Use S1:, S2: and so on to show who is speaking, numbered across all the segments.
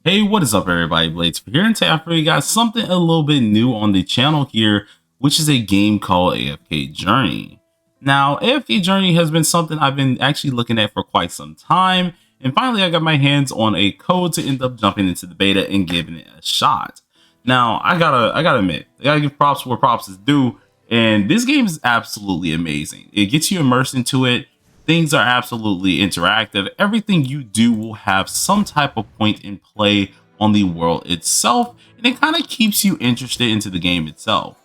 S1: Hey, what is up everybody, Blades here, and today I for you guys something a little bit new on the channel here, which is a game called AFK Journey. Now, AFK Journey has been something I've been actually looking at for quite some time, and finally I got my hands on a code to end up jumping into the beta and giving it a shot. Now, I gotta admit, I gotta give props where props is due, and this game is absolutely amazing. It gets you immersed into it. Things are absolutely interactive. Everything you do will have some type of point in play on the world itself, and it kind of keeps you interested into the game itself.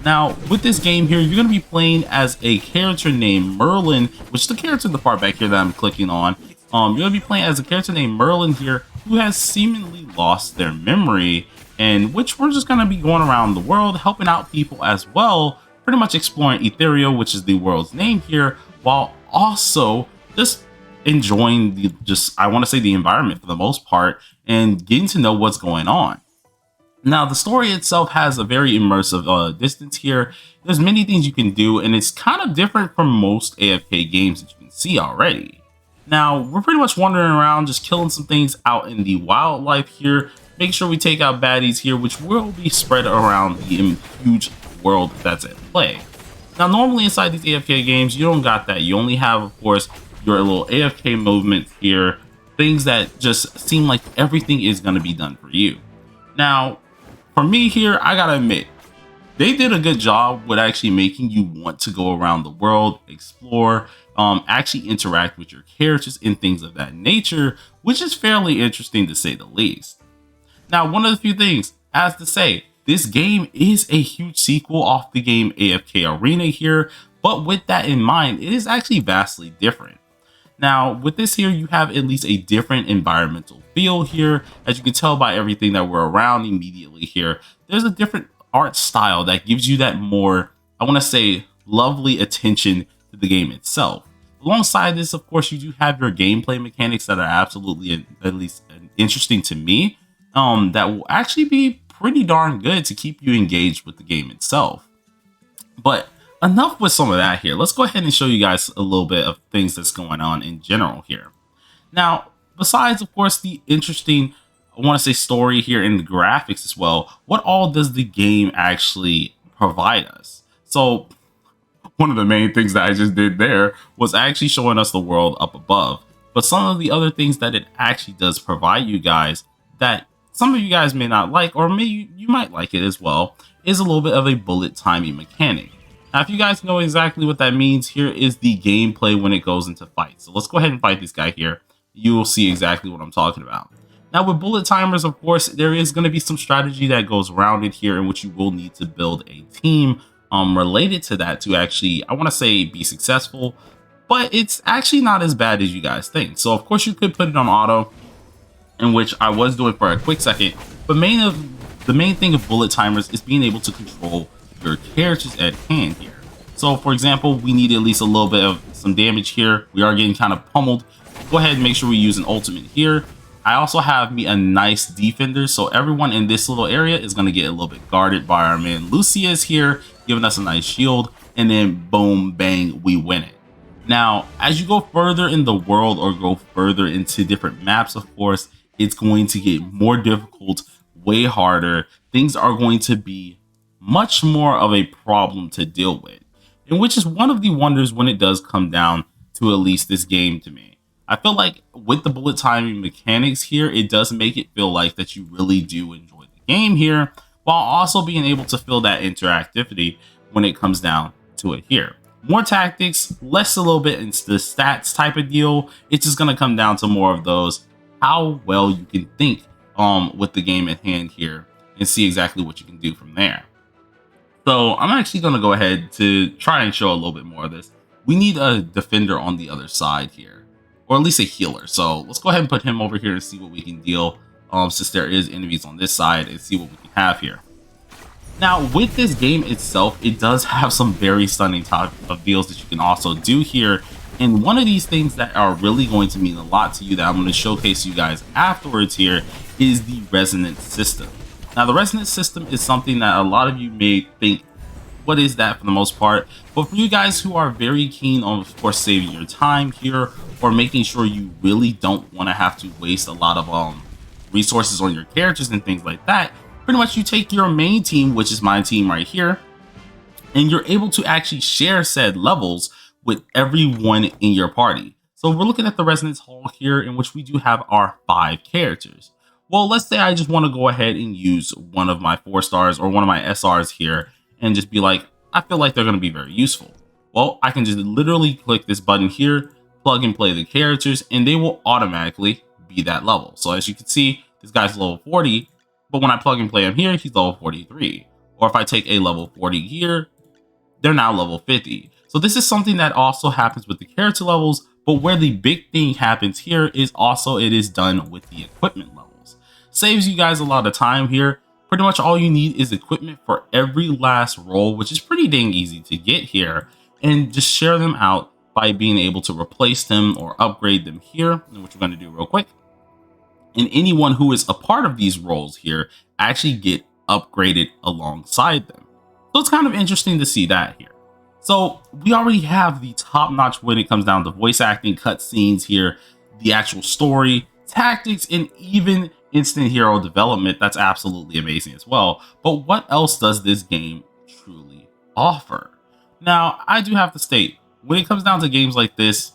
S1: Now, with this game here, you're going to be playing as a character named Merlin, which is the character in the far back here that I'm clicking on. You're going to be playing as a character named Merlin here, who has seemingly lost their memory, and which we're just going to be going around the world, helping out people as well, pretty much exploring Esperia, which is the world's name here, while also just enjoying I want to say the environment for the most part and getting to know what's going on. Now, the story itself has a very immersive distance here. There's many things you can do, and it's kind of different from most AFK games that you can see already. Now, we're pretty much wandering around, just killing some things out in the wildlife here. Make sure we take out baddies here, which will be spread around the huge world that's at play. Now, normally inside these AFK games, you don't got that. You only have, of course, your little AFK movements here, things that just seem like everything is going to be done for you. Now, for me here, I gotta admit, they did a good job with actually making you want to go around the world, explore, actually interact with your characters and things of that nature, which is fairly interesting to say the least. Now, one of the few things, as to say, this game is a huge sequel off the game AFK Arena here, but with that in mind, it is actually vastly different. Now, with this here, you have at least a different environmental feel here. As you can tell by everything that we're around immediately here, there's a different art style that gives you that more, I want to say, lovely attention to the game itself. Alongside this, of course, you do have your gameplay mechanics that are absolutely, at least interesting to me, that will actually be pretty darn good to keep you engaged with the game itself. But enough with some of that here. Let's go ahead and show you guys a little bit of things that's going on in general here. Now, besides, of course, the interesting, I want to say, story here in the graphics as well, what all does the game actually provide us? So, one of the main things that I just did there was actually showing us the world up above. But some of the other things that it actually does provide you guys that some of you guys may not like, or maybe you might like it as well, is a little bit of a bullet timing mechanic. Now, if you guys know exactly what that means, here is the gameplay when it goes into fight. So let's go ahead and fight this guy here. You will see exactly what I'm talking about. Now, with bullet timers, of course, there is going to be some strategy that goes around it here in which you will need to build a team related to that to actually, I want to say, be successful. But it's actually not as bad as you guys think. So, of course, you could put it on auto, in which I was doing for a quick second. But the main thing of bullet timers is being able to control your characters at hand here. So, for example, we need at least a little bit of some damage here. We are getting kind of pummeled. Go ahead and make sure we use an ultimate here. I also have me a nice defender, so everyone in this little area is going to get a little bit guarded by our man Lucius here, giving us a nice shield, and then boom, bang, we win it. Now, as you go further in the world or go further into different maps, of course, it's going to get more difficult, way harder. Things are going to be much more of a problem to deal with, and which is one of the wonders when it does come down to at least this game to me. I feel like with the bullet timing mechanics here, it does make it feel like that you really do enjoy the game here, while also being able to feel that interactivity when it comes down to it here. More tactics, less a little bit into the stats type of deal. It's just going to come down to more of those, how well you can think with the game at hand here and see exactly what you can do from there. So I'm actually going to go ahead to try and show a little bit more of this. We need a defender on the other side here, or at least a healer. So let's go ahead and put him over here and see what we can deal since there is enemies on this side, and see what we can have here. Now, with this game itself, it does have some very stunning type of deals that you can also do here. And one of these things that are really going to mean a lot to you that I'm going to showcase you guys afterwards here is the resonance system. Now, the resonance system is something that a lot of you may think, what is that for the most part? But for you guys who are very keen on, of course, saving your time here, or making sure you really don't want to have to waste a lot of resources on your characters and things like that, pretty much you take your main team, which is my team right here, and you're able to actually share said levels with everyone in your party. So we're looking at the Resonance Hall here, in which we do have our 5 characters. Well, let's say I just want to go ahead and use one of my 4 stars or one of my SRs here and just be like, I feel like they're going to be very useful. Well, I can just literally click this button here, plug and play the characters, and they will automatically be that level. So as you can see, this guy's level 40, but when I plug and play him here, he's level 43. Or if I take a level 40 here, they're now level 50. So this is something that also happens with the character levels, but where the big thing happens here is also it is done with the equipment levels. Saves you guys a lot of time here. Pretty much all you need is equipment for every last role, which is pretty dang easy to get here, and just share them out by being able to replace them or upgrade them here, which we're going to do real quick. And anyone who is a part of these roles here actually get upgraded alongside them. So it's kind of interesting to see that here. So we already have the top notch when it comes down to voice acting, cutscenes here, the actual story, tactics, and even instant hero development. That's absolutely amazing as well. But what else does this game truly offer? Now, I do have to state, when it comes down to games like this,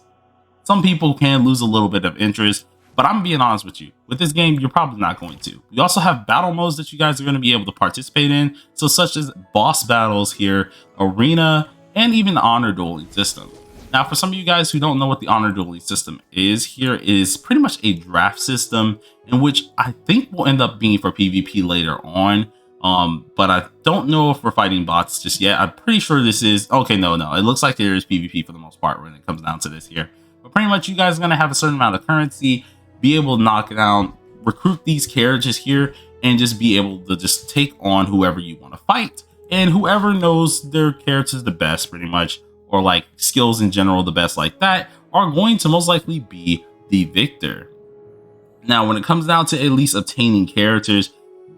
S1: some people can lose a little bit of interest, but I'm being honest with you. With this game, you're probably not going to. We also have battle modes that you guys are going to be able to participate in, so such as boss battles here, arena, and even the honor dueling system. Now, for some of you guys who don't know what the honor dueling system is, here is pretty much a draft system in which I think will end up being for PvP later on. But I don't know if we're fighting bots just yet. I'm pretty sure this is, okay, no, it looks like there is PvP for the most part when it comes down to this here. But pretty much you guys are going to have a certain amount of currency, be able to knock it down, recruit these characters here, and just be able to just take on whoever you want to fight. And whoever knows their characters the best, pretty much, or like skills in general the best like that, are going to most likely be the victor. Now, when it comes down to at least obtaining characters,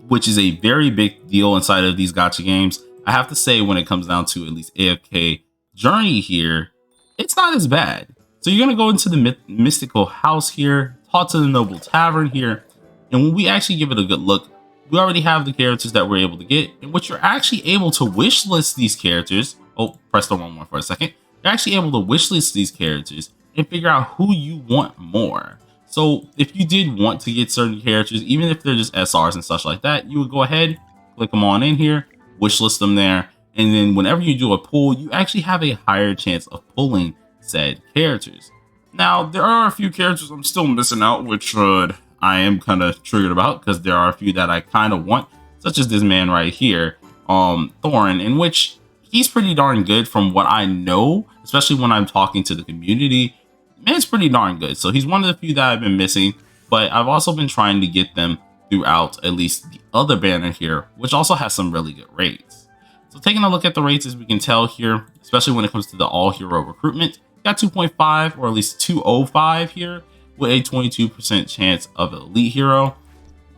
S1: which is a very big deal inside of these gacha games, I have to say when it comes down to at least AFK Journey here, it's not as bad. So you're going to go into the mystical house here, talk to the noble tavern here, and when we actually give it a good look, we already have the characters that we're able to get, in which you're actually able to wishlist these characters. Oh, press the wrong one for a second. You're actually able to wishlist these characters and figure out who you want more. So if you did want to get certain characters, even if they're just SRs and such like that, you would go ahead, click them on in here, wishlist them there, and then whenever you do a pull, you actually have a higher chance of pulling said characters. Now, there are a few characters I'm still missing out, which I am kind of triggered about, because there are a few that I kind of want, such as this man right here, Thorin, in which he's pretty darn good from what I know, especially when I'm talking to the community. Man's pretty darn good. So he's one of the few that I've been missing, but I've also been trying to get them throughout at least the other banner here, which also has some really good rates. So taking a look at the rates, as we can tell here, especially when it comes to the all hero recruitment, got 2.5 or at least 205 here with a 22% chance of elite hero.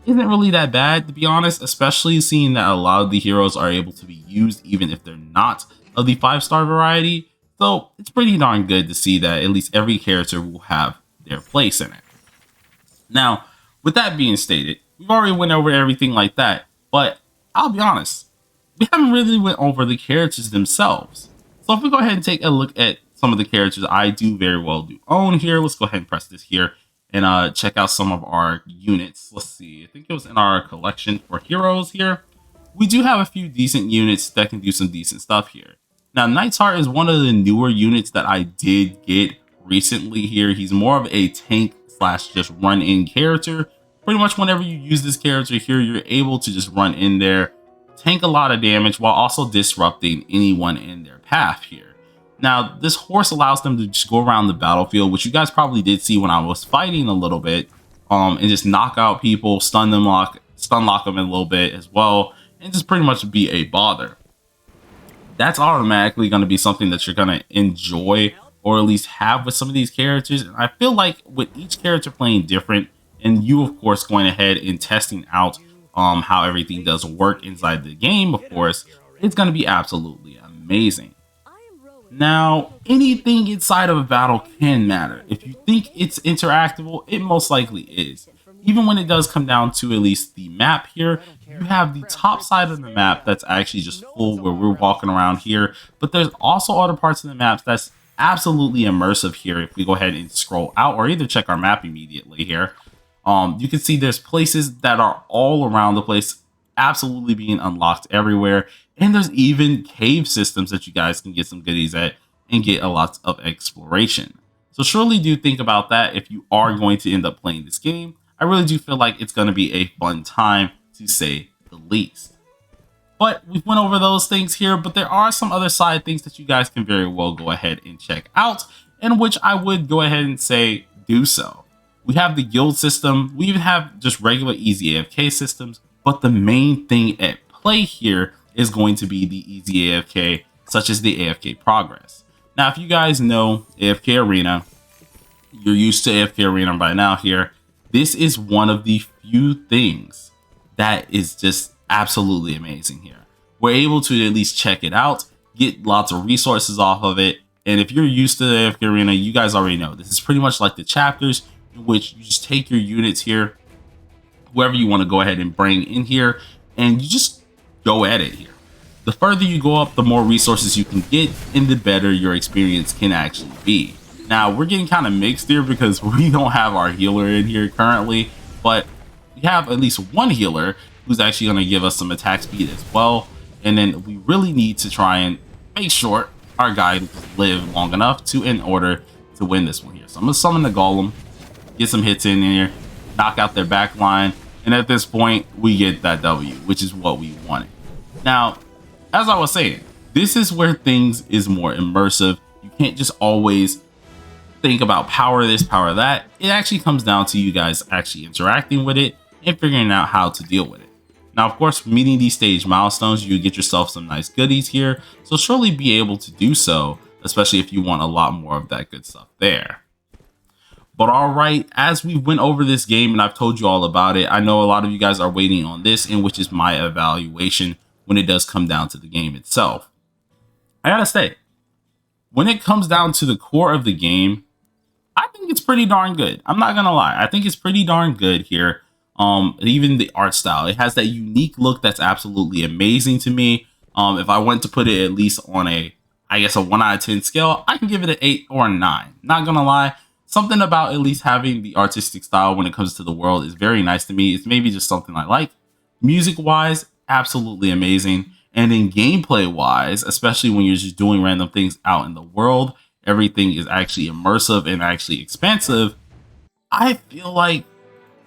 S1: Isn't really that bad, to be honest, especially seeing that a lot of the heroes are able to be used even if they're not of the 5-star variety. So it's pretty darn good to see that at least every character will have their place in it. Now, with that being stated, we've already went over everything like that, but I'll be honest, we haven't really went over the characters themselves. So if we go ahead and take a look at some of the characters I do very well do own here, let's go ahead and press this here and check out some of our units. Let's see, I think it was in our collection for heroes here. We do have a few decent units that can do some decent stuff here. Now, Knight's Heart is one of the newer units that I did get recently here. He's more of a tank slash just run in character. Pretty much whenever you use this character here, you're able to just run in there, tank a lot of damage while also disrupting anyone in their path here. Now, this horse allows them to just go around the battlefield, which you guys probably did see when I was fighting a little bit, and just knock out people, stun lock them a little bit as well, and just pretty much be a bother. That's automatically going to be something that you're going to enjoy or at least have with some of these characters. And I feel like with each character playing different, and you of course going ahead and testing out how everything does work inside the game, of course, it's going to be absolutely amazing. Now, anything inside of a battle can matter. If you think it's interactable, it most likely is. even when it does come down to at least the map here, you have the top side of the map that's actually just full where we're walking around here, but there's also other parts of the maps that's absolutely immersive here. If we go ahead and scroll out or either check our map immediately here, you can see there's places that are all around the place, absolutely being unlocked everywhere. And there's even cave systems that you guys can get some goodies at and get a lot of exploration. So surely do think about that if you are going to end up playing this game. I really do feel like it's going to be a fun time, to say the least. But we've went over those things here, but there are some other side things that you guys can very well go ahead and check out, in which I would go ahead and say do so. We have the guild system. We even have just regular easy AFK systems, but the main thing at play here is going to be the easy AFK, such as the AFK progress. Now, if you guys know AFK Arena, you're used to AFK Arena by now here. This is one of the few things that is just absolutely amazing here. We're able to at least check it out, get lots of resources off of it. And if you're used to the AFK Arena, you guys already know this is pretty much like the chapters, in which you just take your units here, whoever you want to go ahead and bring in here, and you just go at it here. The further you go up, the more resources you can get, and the better your experience can actually be. Now, we're getting kind of mixed here because we don't have our healer in here currently, but we have at least one healer who's actually going to give us some attack speed as well. And then we really need to try and make sure our guy live long enough in order to win this one here. So I'm going to summon the golem, get some hits in here, knock out their back line, and at this point, we get that W, which is what we wanted. Now, as I was saying, this is where things is more immersive. You can't just always think about power this, power that. It actually comes down to you guys actually interacting with it and figuring out how to deal with it. Now, of course, meeting these stage milestones, you get yourself some nice goodies here. So surely be able to do so, especially if you want a lot more of that good stuff there. But all right, as we went over this game and I've told you all about it, I know a lot of you guys are waiting on this, and which is my evaluation when it does come down to the game itself. I gotta say, when it comes down to the core of the game, I think it's pretty darn good. I'm not gonna lie. I think it's pretty darn good here. Even the art style, it has that unique look that's absolutely amazing to me. If I went to put it at least on a 1 out of 10 scale, I can give it an 8 or a 9. Not gonna lie. Something about at least having the artistic style when it comes to the world is very nice to me. It's maybe just something I like. Music wise, absolutely amazing. And in gameplay wise, especially when you're just doing random things out in the world, everything is actually immersive and actually expansive. I feel like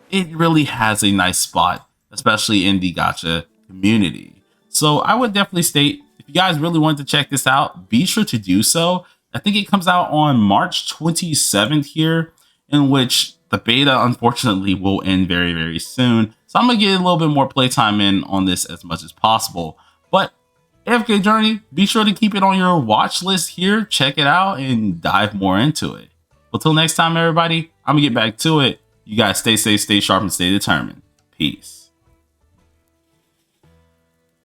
S1: it really has a nice spot, especially in the gacha community. So I would definitely state, if you guys really want to check this out, be sure to do so. I think it comes out on March 27th here, in which the beta unfortunately will end very, very soon. So I'm going to get a little bit more playtime in on this as much as possible. But AFK Journey, be sure to keep it on your watch list here. Check it out and dive more into it. Until next time, everybody, I'm going to get back to it. You guys stay safe, stay sharp, and stay determined. Peace.